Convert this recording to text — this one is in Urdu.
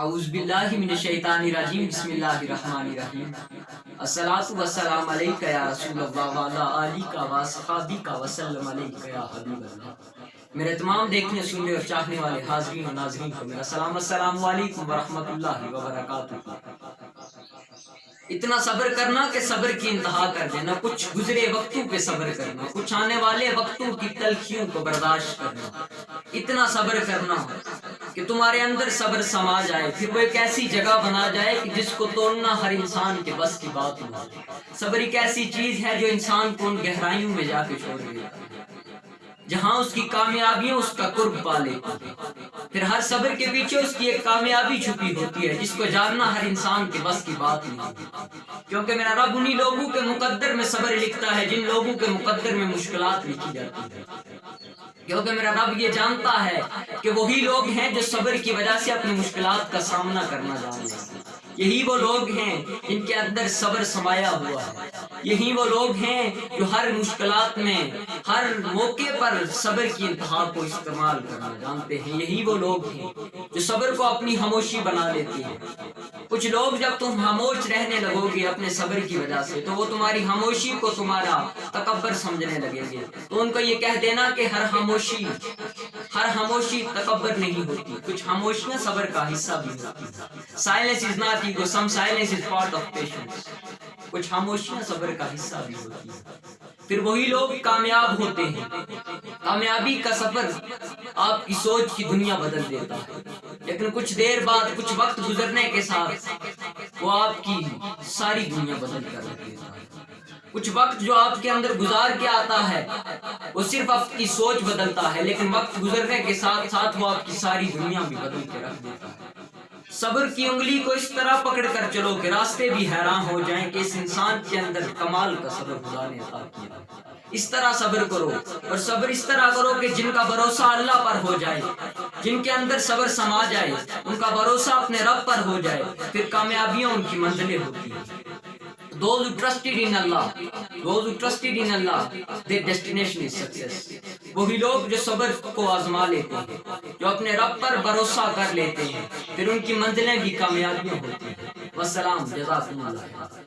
اعوذ باللہ من الشیطان الرجیم بسم اللہ الرحمن الرحیم الصلاۃ والسلام علیک یا رسول اللہ وعلی آلک و اصحابک وسلم علیک یا حبیب اللہ۔ میرے تمام دیکھنے سننے اور چاہنے والے حاضرین و ناظرین کو میرا سلام، السلام علیکم ورحمۃ اللہ وبرکاتہ۔ اتنا صبر کرنا کہ صبر کی انتہا کر دینا، کچھ گزرے وقتوں پہ صبر کرنا، کچھ آنے والے وقتوں کی تلخیوں کو برداشت کرنا، اتنا صبر کرنا کہ تمہارے اندر صبر سما جائے، پھر وہ ایک ایسی جگہ بنا جائے کہ جس کو توڑنا ہر انسان کے بس کی بات ہو۔ صبر ایک ایسی چیز ہے جو انسان کو ان گہرائیوں میں جا کے چھوڑ دیتا ہے جہاں اس کی کامیابیاں اس کا قرب پا لیتی ہیں۔ پھر ہر صبر کے پیچھے اس کی ایک کامیابی چھپی ہوتی ہے جس کو جاننا ہر انسان کے بس کی بات نہیں ہوتی، کیونکہ میرا رب انہی لوگوں کے مقدر میں صبر لکھتا ہے جن لوگوں کے مقدر میں مشکلات لکھی جاتی ہے، کیونکہ میرا رب یہ جانتا ہے کہ وہی لوگ ہیں جو صبر کی وجہ سے اپنی مشکلات کا سامنا کرنا جانتے ہیں۔ یہی وہ لوگ ہیں جن کے اندر صبر سمایا ہوا ہے، یہی وہ لوگ ہیں جو ہر مشکلات میں ہر موقع پر صبر کی انتہا کو استعمال کرنا جانتے ہیں، یہی وہ لوگ ہیں جو صبر کو اپنی خاموشی بنا لیتے ہیں۔ کچھ لوگ جب تم خاموش رہنے لگو گے اپنے صبر کی وجہ سے تو وہ تمہاری خاموشی کو تمہارا تکبر سمجھنے لگیں گے، تو ان کو یہ کہہ دینا کہ ہر خاموشی تکبر نہیں ہوتی، کچھ خاموشیاں صبر کا حصہ بھی ہوتی ہیں۔ Silence is not ego, some silence is part of patience, کچھ خاموشیاں صبر کا حصہ بھی ہوتی ہیں۔ پھر وہی لوگ کامیاب ہوتے ہیں۔ کامیابی کا سفر آپ کی سوچ کی دنیا بدل دیتا ہے، لیکن کچھ دیر بعد، کچھ وقت گزرنے کے ساتھ وہ آپ کی ساری دنیا بدل کر رکھ دیتا ہے۔ کچھ وقت جو آپ کے اندر گزار کے آتا ہے وہ صرف آپ کی سوچ بدلتا ہے، لیکن وقت گزرنے کے ساتھ ساتھ وہ آپ کی ساری دنیا بھی بدل کے رکھ دیتا ہے۔ صبر کی انگلی کو اس طرح پکڑ کر چلو کہ راستے بھی حیران ہو جائیں کہ اس انسان کے اندر کمال کا صبر خدا نے عطا کیا۔ اس طرح صبر کرو، اور صبر اس طرح کرو کہ جن کا بھروسہ اللہ پر ہو جائے، جن کے اندر صبر سما جائے، ان کا بھروسہ اپنے رب پر ہو جائے، پھر کامیابیاں ان کی منزلیں ہوتی ہیں۔ Those who trusted in Allah, their destination is success۔ وہی لوگ جو صبر کو آزما لیتے ہیں، جو اپنے رب پر بھروسہ کر لیتے ہیں، پھر ان کی منزلیں بھی کامیابیاں ہوتی ہیں۔ والسلام، جزاکم اللہ۔